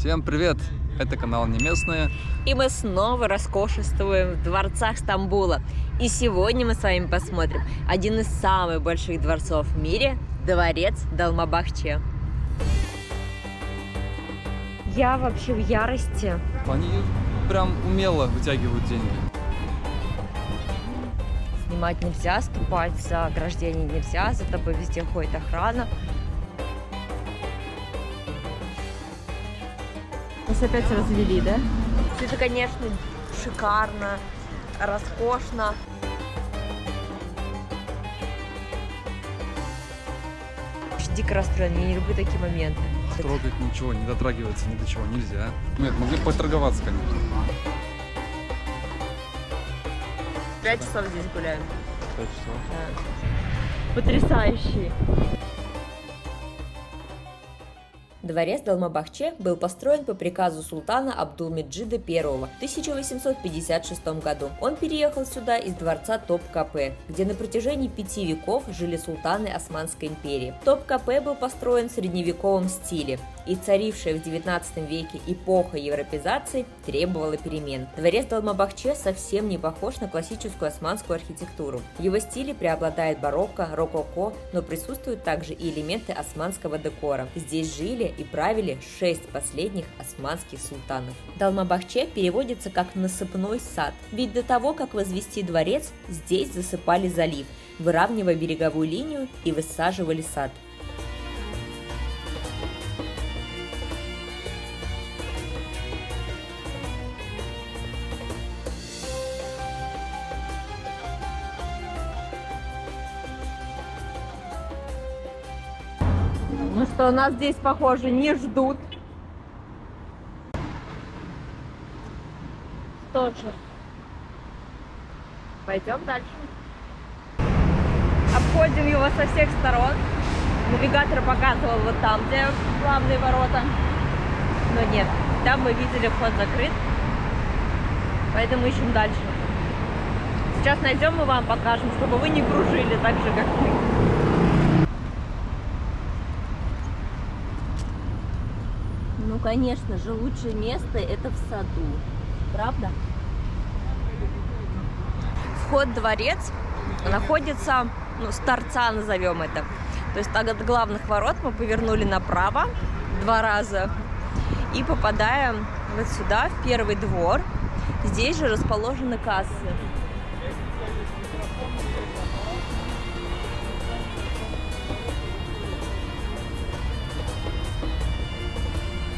Всем привет! Это канал Не Местные. И мы снова роскошествуем в дворцах Стамбула. И сегодня мы с вами посмотрим один из самых больших дворцов в мире – дворец Долмабахче. Я вообще в ярости. Они прям умело вытягивают деньги. Снимать нельзя, ступать за ограждение нельзя, за тобой везде ходит охрана. Нас опять развели, да? Это, конечно, шикарно, роскошно. Дико расстроена, я не люблю такие моменты. Трогать ничего, не дотрагиваться ни до чего нельзя. Нет, могли поторговаться, конечно. 5 часов здесь гуляем. 5 часов. Да. Потрясающий. Дворец Долмабахче был построен по приказу султана Абдулмеджида I в 1856 году. Он переехал сюда из дворца Топкапе, где на протяжении 5 веков жили султаны Османской империи. Топкапе был построен в средневековом стиле, и царившая в 19 веке эпоха европеизации требовала перемен. Дворец Долмабахче совсем не похож на классическую османскую архитектуру. В его стиле преобладает барокко, рококо, но присутствуют также и элементы османского декора. Здесь жили и правили 6 последних османских султанов. Долмабахче переводится как «насыпной сад», ведь до того, как возвести дворец, здесь засыпали залив, выравнивая береговую линию и высаживали сад. Ну что, нас здесь, похоже, не ждут. Что же, пойдем дальше. Обходим его со всех сторон. Навигатор показывал вот там, где главные ворота. Но нет, там мы видели, вход закрыт. Поэтому ищем дальше. Сейчас найдем и вам покажем, чтобы вы не кружили так же, как мы. Ну, конечно же, лучшее место это в саду, правда? Вход в дворец находится, с торца назовем это. То есть от главных ворот мы повернули направо 2 раза и попадаем вот сюда, в первый двор. Здесь же расположены кассы.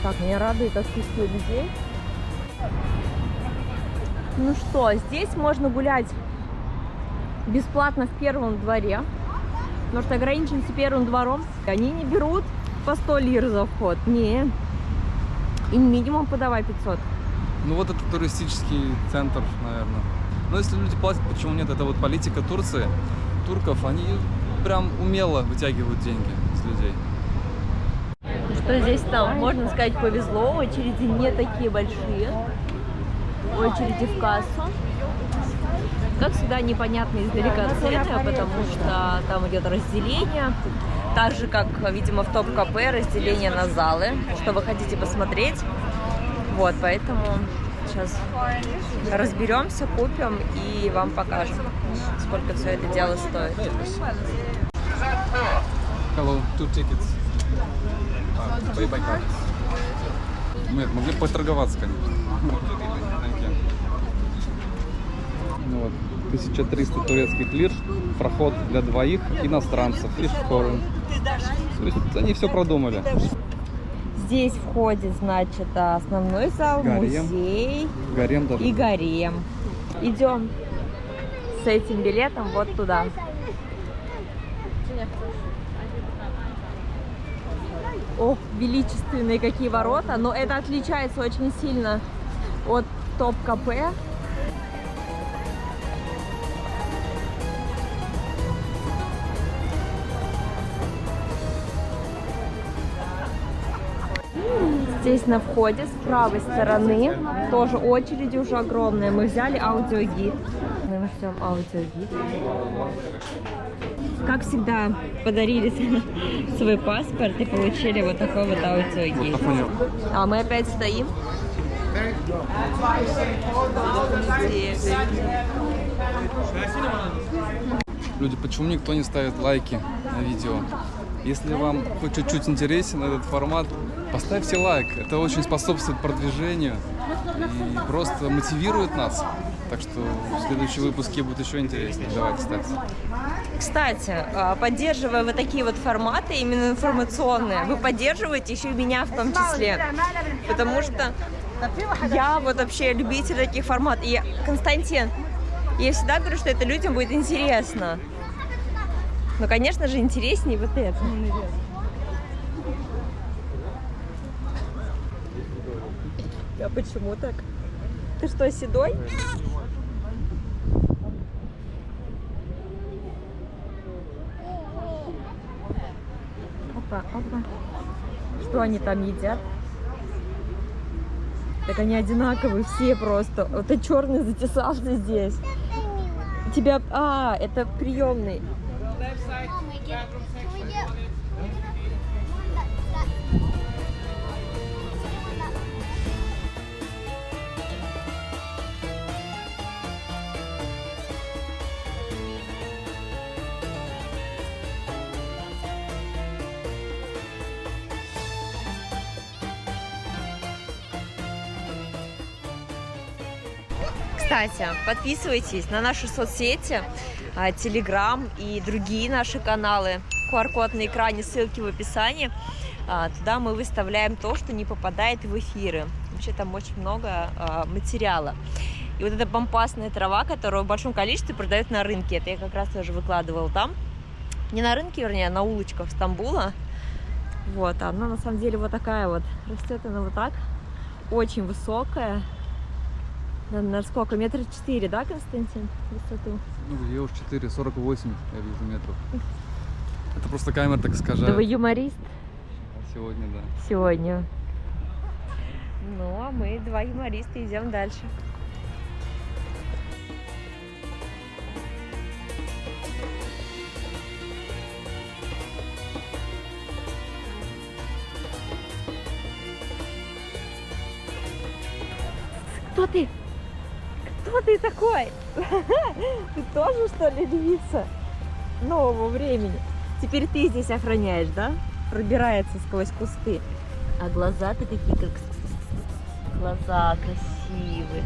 Так, меня радует отсутствие людей. Ну что, здесь можно гулять бесплатно в первом дворе, потому что ограничимся первым двором. Они не берут по 100 лир за вход, не. Им минимум подавай 500. Ну вот это туристический центр, наверное. Но если люди платят, почему нет? Это вот политика Турции, турков, они прям умело вытягивают деньги с людей. Что здесь там, можно сказать, повезло, очереди не такие большие, очереди в кассу. Как всегда, непонятно издалека цены, потому что там идет разделение, так же, как, видимо, в Топкапе разделение на залы, что вы хотите посмотреть. Вот, поэтому сейчас разберемся, купим и вам покажем, сколько все это дело стоит. Hello, 2 tickets. Нет, могли поторговаться, конечно. Ну вот, 1300 турецких лир, проход для 2 иностранцев. То есть они все продумали. Здесь входит, значит, основной зал, гарем. музей Гарем даже. И гарем. Идем с этим билетом вот туда. Ох, величественные какие ворота, но это отличается очень сильно от Топкапе. Здесь на входе с правой стороны тоже очереди уже огромные. Мы взяли аудиогид. Мы ждем аудиогид. как всегда, подарили свой паспорт и получили вот такой вот аудиогид. Вот на фоне. А мы опять стоим. Люди, почему никто не ставит лайки на видео? Если вам хоть чуть-чуть интересен этот формат, поставьте лайк. Это очень способствует продвижению и просто мотивирует нас. Так что следующие выпуски будут еще интереснее. Давайте ставьте. Кстати, поддерживая вот такие вот форматы, именно информационные, вы поддерживаете еще и меня в том числе. Потому что я вот вообще любитель таких форматов. И Константин, я всегда говорю, что это людям будет интересно. Но, конечно же, интереснее вот это. А почему так? Ты что, седой? Опа, опа. Что они там едят? Так они одинаковые все просто. Вот ты черный затесался здесь. Тебя... А, это приемный. Кстати, подписывайтесь на наши соцсети, Telegram и другие наши каналы. QR-код на экране, ссылки в описании. Туда мы выставляем то, что не попадает в эфиры. Вообще там очень много материала. И вот эта помпасная трава, которую в большом количестве продают на рынке, это я как раз тоже выкладывала там. Не на рынке, вернее, а на улочках Стамбула. Вот, она на самом деле вот такая вот. Растет она вот так. Очень высокая. На сколько? 4 метра, да, Константин? Высоту? Ну, ей уж 4,48, я вижу, метров. Это просто камера так искажает. Да вы юморист? Сегодня, да. Сегодня. Ну, а мы два юмориста идем дальше. Кто ты? Кто ты такой? Ты тоже, что ли, львица нового времени? Теперь ты здесь охраняешь, да? Пробирается сквозь кусты. А глаза-то такие, как... Глаза красивые.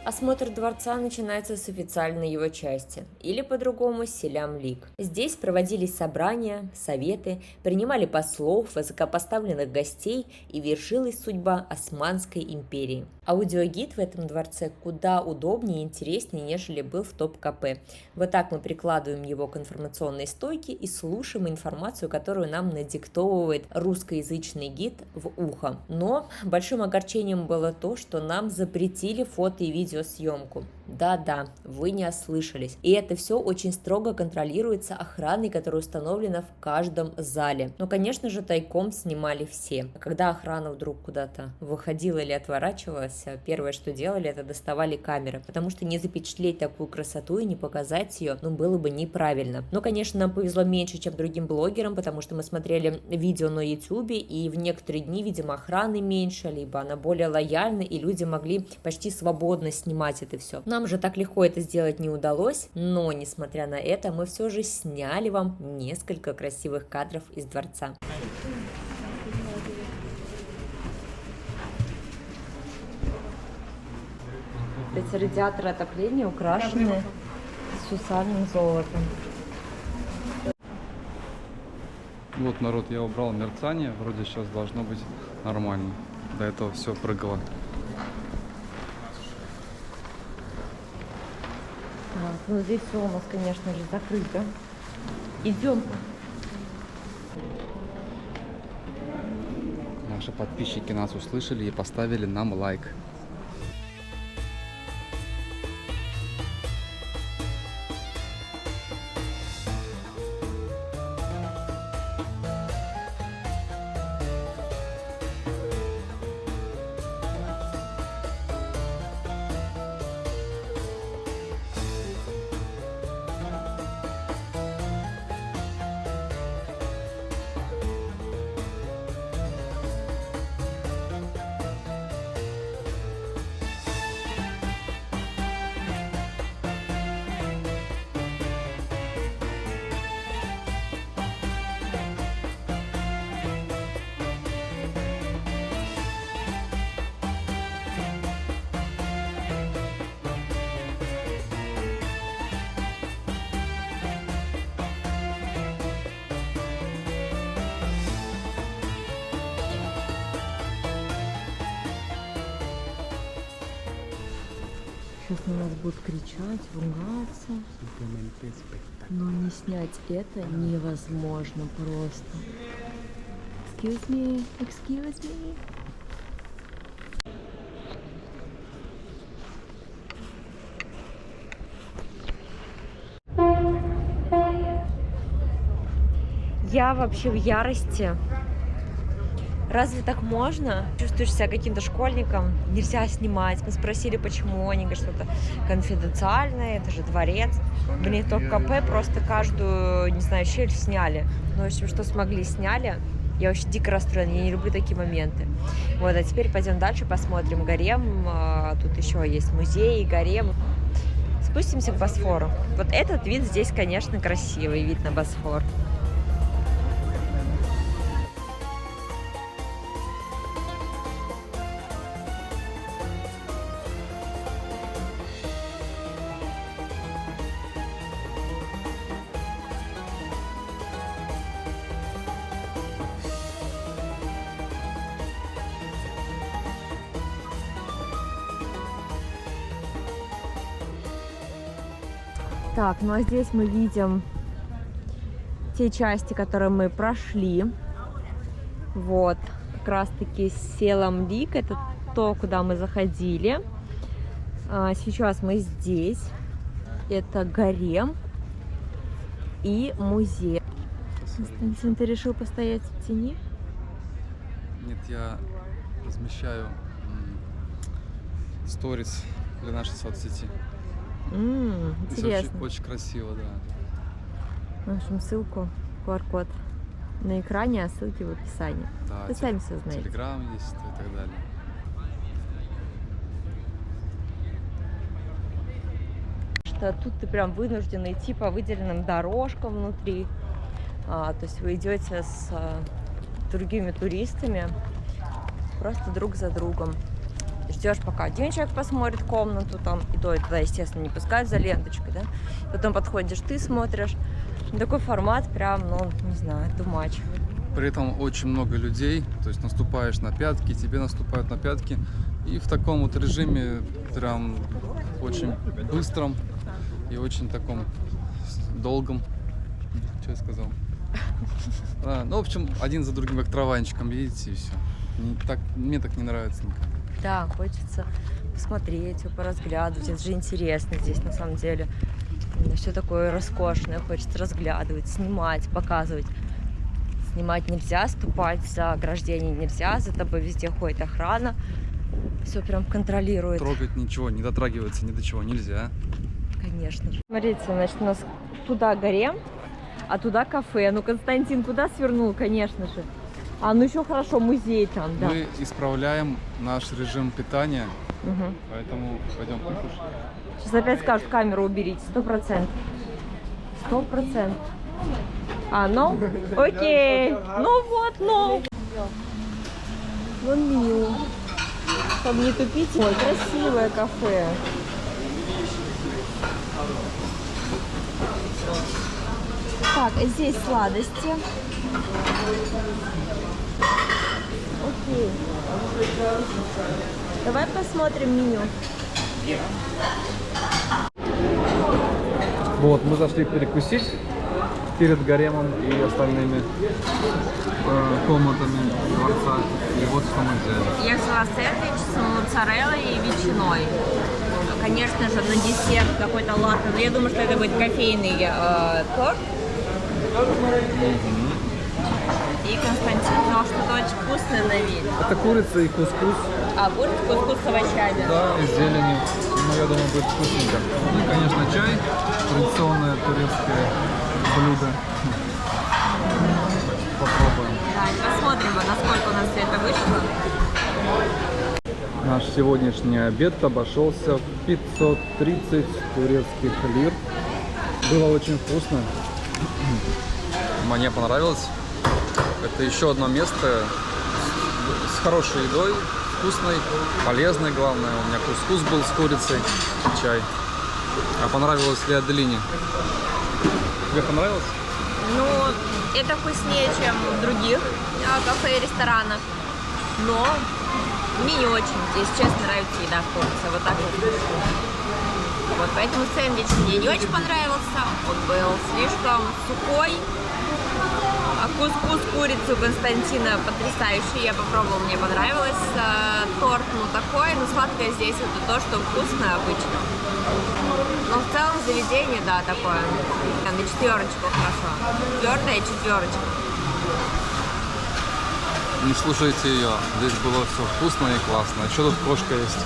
Осмотр дворца начинается с официальной его части, или по-другому Селям-Лик. Здесь проводились собрания, советы, принимали послов, высокопоставленных гостей и вершилась судьба Османской империи. Аудиогид в этом дворце куда удобнее и интереснее, нежели был в ТОП-КП. Вот так мы прикладываем его к информационной стойке и слушаем информацию, которую нам надиктовывает русскоязычный гид в ухо. Но большим огорчением было то, что нам запретили фото и видеосъемку. Да-да, вы не ослышались. И это все очень строго контролируется охраной, которая установлена в каждом зале. Но, конечно же, тайком снимали все. А когда охрана вдруг куда-то выходила или отворачивалась, первое, что делали, это доставали камеры. Потому что не запечатлеть такую красоту и не показать ее, было бы неправильно. Но, конечно, нам повезло меньше, чем другим блогерам, потому что мы смотрели видео на YouTube, и в некоторые дни, видимо, охраны меньше, либо она более лояльна, и люди могли почти свободно снимать это все. Нам же так легко это сделать не удалось, но, несмотря на это, мы все же сняли вам несколько красивых кадров из дворца. Эти радиаторы отопления украшены сусальным золотом. Вот, народ, я убрал мерцание, вроде сейчас должно быть нормально. До этого все прыгало. Ну, здесь все у нас, конечно же, закрыто. Идем. Наши подписчики нас услышали и поставили нам лайк. Сейчас на нас будут кричать, ругаться. Но не снять это невозможно просто. Excuse me, excuse me. Я вообще в ярости. Разве так можно? Чувствуешь себя каким-то школьником, нельзя снимать. Мы спросили, почему. Они говорят, что это конфиденциально, это же дворец. Блин, только КП просто каждую, не знаю, щель сняли. Ну, в общем, что смогли, сняли. Я вообще дико расстроена, я не люблю такие моменты. Вот, а теперь пойдем дальше, посмотрим гарем. Тут еще есть музей, гарем. Спустимся к Босфору. Вот этот вид здесь, конечно, красивый, вид на Босфор. Так, ну а здесь мы видим те части, которые мы прошли. Вот, как раз таки Селамлик, это то, куда мы заходили. Сейчас мы здесь. Это гарем и музей. Константин, ты решил постоять в тени? Нет, я размещаю сторис для нашей соцсети. Интересно. Очень, очень красиво, да. В общем, ссылку, QR-код на экране, а ссылки в описании. Да, Вы сами все знаете. Телеграм есть и так далее. Что тут ты прям вынужден идти по выделенным дорожкам внутри. То есть вы идете с другими туристами просто друг за другом. Ждешь, пока один человек посмотрит комнату, там, и то, и туда, естественно, не пускают за ленточкой, да? Потом подходишь, ты смотришь. Такой формат прям, ну, не знаю, too much. При этом очень много людей, то есть наступаешь на пятки, тебе наступают на пятки. И в таком вот режиме, прям очень быстром и очень таком долгом. Что я сказал? Ну, в общем, один за другим, как траванчиком, видите, и все. Мне так не нравится никак. Да, хочется посмотреть, поразглядывать. Это же интересно здесь, на самом деле. Все такое роскошное, хочется разглядывать, снимать, показывать. Снимать нельзя, ступать за ограждение нельзя, за тобой везде ходит охрана. Все прям контролирует. Трогать ничего, не дотрагиваться ни до чего нельзя. Конечно же. Смотрите, значит, у нас туда гарем, а туда кафе. Ну, Константин куда свернул, конечно же. А, ну еще хорошо, музей там, да. Мы исправляем наш режим питания, Угу. поэтому пойдем покушать. Сейчас опять скажут, камеру уберите, 100%. 100%. А, ну? Окей. Ну вот, ну. Вон меню. Чтобы не тупить. Ой, красивое кафе. Так, здесь сладости. Окей. Давай посмотрим меню. Вот, мы зашли перекусить перед гаремом и остальными комнатами дворца. И вот что мы взяли. Я взяла сэндвич с моцареллой и ветчиной. Конечно же, на десерт какой-то латте. Но я думаю, что это будет кофейный торт. И Константин взял что-то очень вкусное на вид. Это курица и кускус. А, курица с овощами. Да, и с зеленью. Ну, я думаю, будет вкусненько. И, конечно, чай. Традиционное турецкое блюдо. Попробуем. Да, посмотрим, насколько у нас все это вышло. Наш сегодняшний обед обошелся в 530 турецких лир. Было очень вкусно. Мне понравилось. Это еще одно место с хорошей едой, вкусной, полезной, главное. У меня кускус был с курицей, чай. А понравилось ли Аделине? Тебе понравилось? Ну, это вкуснее, чем в других кафе и ресторанах. Но мне не очень. Если честно, нравится еда в Турции. Вот так вот. Вот, поэтому сэндвич мне не очень понравился, он был слишком сухой. А кускус курицы у Константина потрясающий, я попробовала, мне понравилось. Торт, ну такой, но сладкое здесь это то, что вкусно обычно. Но в целом заведение, да, такое. На четверочку хорошо. Твердая четверочка. Не слушайте ее, здесь было все вкусно и классно. Еще тут кошка есть.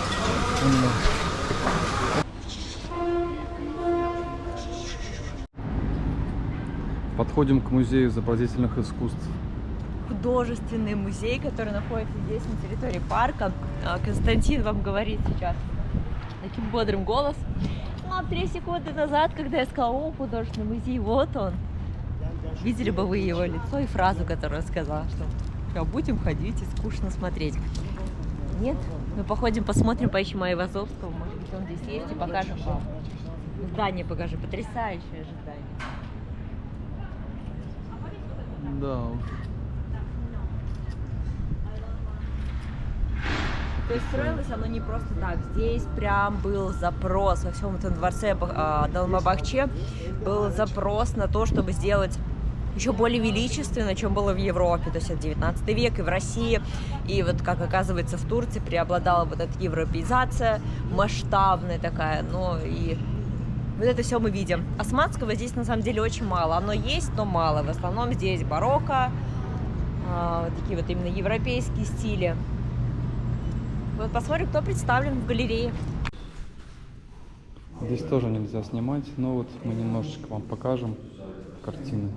Подходим к музею изобразительных искусств. Художественный музей, который находится здесь, на территории парка. Константин вам говорит сейчас таким бодрым голосом. Ну, а 3 секунды назад, когда я сказала, о, художественный музей, вот он. Видели бы вы его лицо и фразу, которую я сказала, что будем ходить и скучно смотреть. Нет? Мы походим, посмотрим, поищем Айвазовского. Может быть, он здесь есть, и покажем вам. Здание покажи, потрясающее же здание. Да уж. То есть строилось оно не просто так. Здесь прям был запрос во всем этом дворце Долмабахче. Был запрос на то, чтобы сделать еще более величественно, чем было в Европе. То есть это 19 век и в России. И вот, как оказывается, в Турции преобладала вот эта европеизация, масштабная такая. Но и вот это все мы видим. Османского здесь на самом деле очень мало. Оно есть, но мало. В основном здесь барокко, вот такие вот именно европейские стили. Вот посмотрим, кто представлен в галерее. Здесь тоже нельзя снимать, но вот мы немножечко вам покажем картины.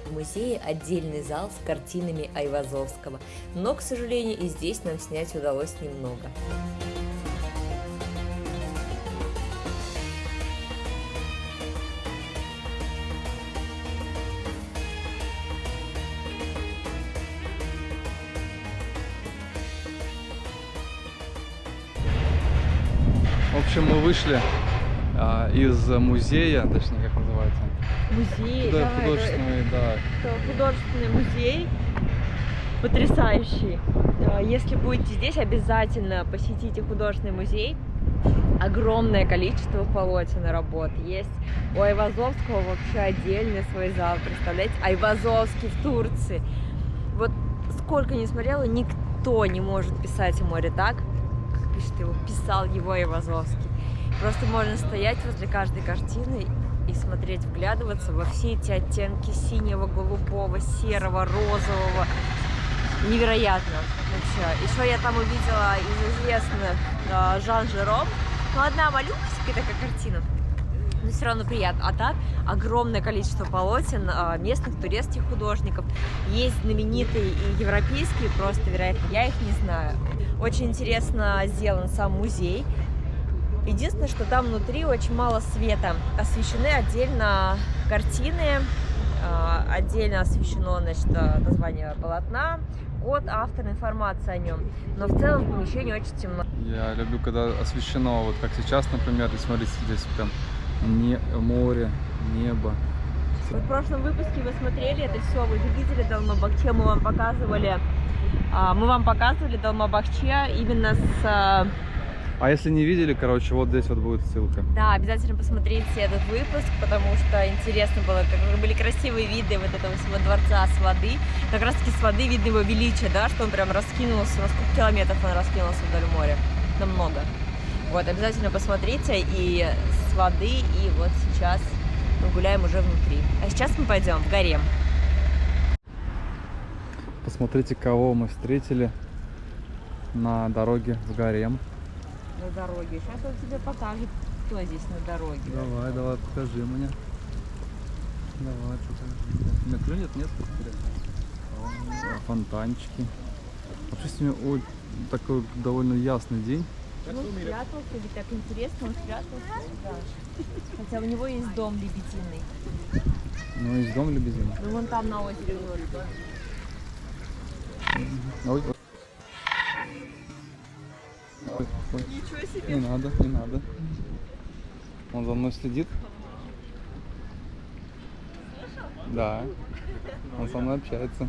В музее отдельный зал с картинами Айвазовского, но, к сожалению, и здесь нам снять удалось немного. В общем, мы вышли из музея, точнее, как называется? Музей, Да, художественный, да. Это художественный музей, потрясающий. Если будете здесь, обязательно посетите художественный музей. Огромное количество полотен и работ. Есть у Айвазовского вообще отдельный свой зал, представляете? Айвазовский в Турции. Вот сколько не смотрела, никто не может писать о море так, как пишет его, писал его Айвазовский. Просто можно стоять возле каждой картины и смотреть, вглядываться во все эти оттенки синего, голубого, серого, розового. Невероятно вообще. Еще я там увидела из известных Жан Жером. Ну, одна малюсенькая такая картина, но все равно приятно. А так огромное количество полотен местных турецких художников. Есть знаменитые и европейские, просто, вероятно, я их не знаю. Очень интересно сделан сам музей. Единственное, что там внутри очень мало света. Освещены отдельно картины, отдельно освещено, значит, название полотна, год, автор, информация о нем. Но в целом в помещении очень темно. Я люблю, когда освещено, вот как сейчас, например, и смотрите, здесь прям море, небо. В прошлом выпуске вы смотрели это все, вы же видели Долмабахче, мы вам показывали Долмабахче именно с... А если не видели, короче, вот здесь вот будет ссылка. Да, обязательно посмотрите этот выпуск, потому что интересно было, как были красивые виды вот этого всего дворца с воды. Как раз таки с воды видно его величие, да, что он прям раскинулся, на сколько километров он раскинулся вдоль моря. Намного. Вот, обязательно посмотрите и с воды, и вот сейчас мы гуляем уже внутри. А сейчас мы пойдем в гарем. Посмотрите, кого мы встретили на дороге в гарем. На дороге. Сейчас он тебе покажет, кто здесь на дороге. Давай, давай, покажи мне. Давай, покажи. На клюнет нет? Фонтанчики. Вообще сегодня такой довольно ясный день. Он спрятался, ведь так интересно, он спрятался. Да. Хотя у него есть дом лебединый. Ну, есть дом лебединый. Ну, вон там на озере живет. Ой, ой. Ой. Ничего себе. Не надо, не надо. Он за мной следит. Да. Он со мной общается.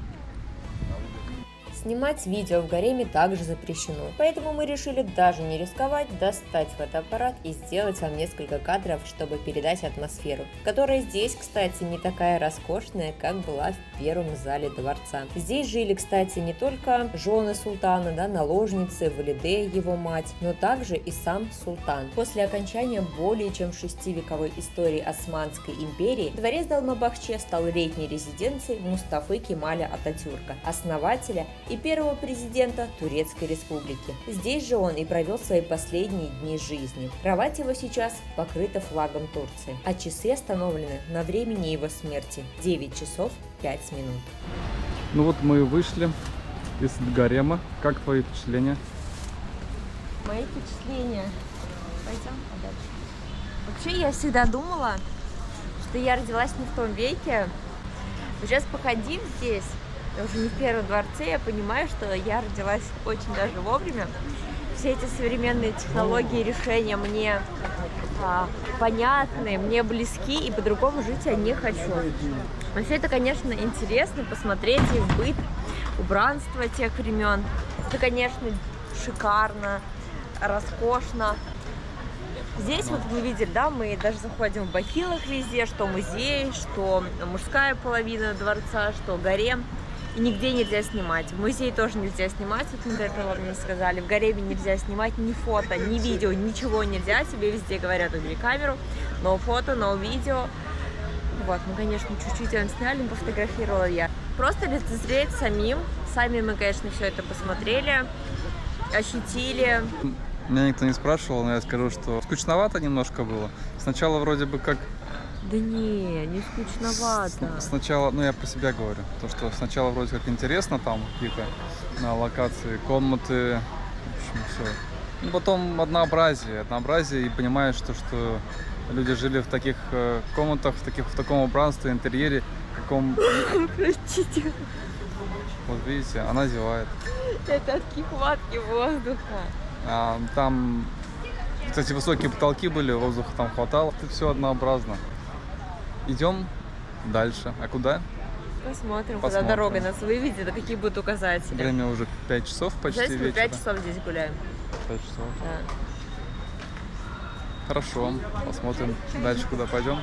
Снимать видео в гареме также запрещено, поэтому мы решили даже не рисковать, достать фотоаппарат и сделать вам несколько кадров, чтобы передать атмосферу, которая здесь, кстати, не такая роскошная, как была в первом зале дворца. Здесь жили, кстати, не только жены султана, да, наложницы, Валиде, его мать, но также и сам султан. После окончания более чем 6-вековой истории Османской империи, дворец Долмабахче стал летней резиденцией Мустафы Кемаля Ататюрка, основателя и первого президента Турецкой Республики. Здесь же он и провел свои последние дни жизни. Кровать его сейчас покрыта флагом Турции, а часы остановлены на времени его смерти – 9 часов 5 минут. Ну вот мы вышли из гарема. Как твои впечатления? Мои впечатления. Пойдем дальше. Вообще я всегда думала, что я родилась не в том веке. Но сейчас, походив здесь, уже не в первом дворце, я понимаю, что я родилась очень даже вовремя. Все эти современные технологии, решения мне понятны, мне близки, и по-другому жить я не хочу. Но все это, конечно, интересно, посмотреть их быт, убранство тех времен. Это, конечно, шикарно, роскошно. Здесь вот вы видели, да, мы даже заходим в бахилах везде, что музей, что мужская половина дворца, что гарем. И нигде нельзя снимать. В музее тоже нельзя снимать, вот мы до этого мне сказали. В гареме нельзя снимать ни фото, ни видео, ничего нельзя. Тебе везде говорят, убери камеру, no фото, no видео. Вот, мы, конечно, чуть-чуть он сняли, пофотографировала я. Просто лицезреть самим. Сами мы, конечно, все это посмотрели, ощутили. Меня никто не спрашивал, но я скажу, что скучновато немножко было. Сначала вроде бы как... Да не скучновато. Сначала, ну я про себя говорю, то что сначала вроде как интересно, там какие-то локации, комнаты, в общем, все. Ну, потом однообразие, и понимаешь, что люди жили в таких комнатах, в таком убранстве, интерьере, каком... Простите. Вот видите, она зевает. Это от нехватки воздуха. Там, кстати, высокие потолки были, воздуха там хватало. Это все однообразно. Идем дальше. А куда? Посмотрим, куда дорога нас выведет, а какие будут указатели. Время уже 5 часов почти вечера. Мы 5 часов здесь гуляем. 5 часов? Да. Хорошо, посмотрим дальше, куда пойдем.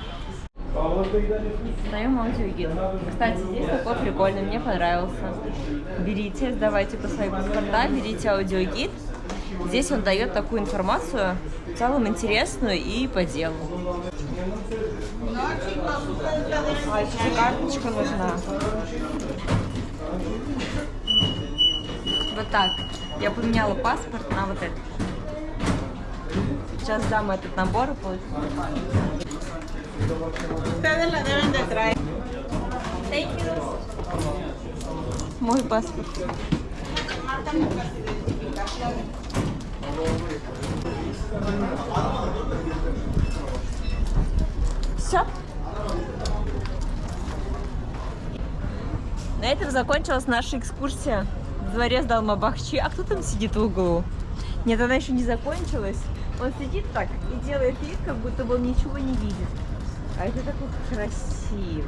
Даем аудиогид. Кстати, здесь такой прикольный, мне понравился. Берите, сдавайте по свои паспорта, берите аудиогид. Здесь он дает такую информацию, в целом интересную и по делу. А еще карточка нужна. Вот так. Я поменяла паспорт на вот этот. Сейчас дам этот набор и получу. Thank you. Мой паспорт. Все. На этом закончилась наша экскурсия в дворец Долмабахче. А кто там сидит в углу? Нет, она еще не закончилась. Он сидит так и делает вид, как будто бы он ничего не видит. А это такой красивый.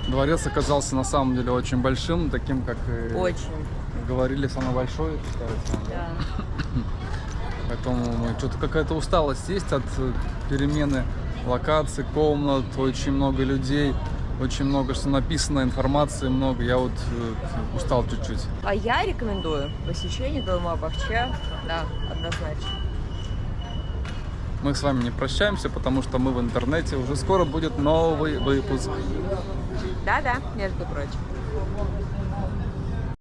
Дворец оказался на самом деле очень большим, таким, как и Очень. говорили, самый большой, кстати. Да. Поэтому что-то какая-то усталость есть от перемены локаций, комнат, очень много людей, очень много что написано, информации много. Я вот устал чуть-чуть. А я рекомендую посещение Долмабахче, да, однозначно. Мы с вами не прощаемся, потому что мы в интернете. Уже скоро будет новый выпуск. Да-да, между прочим.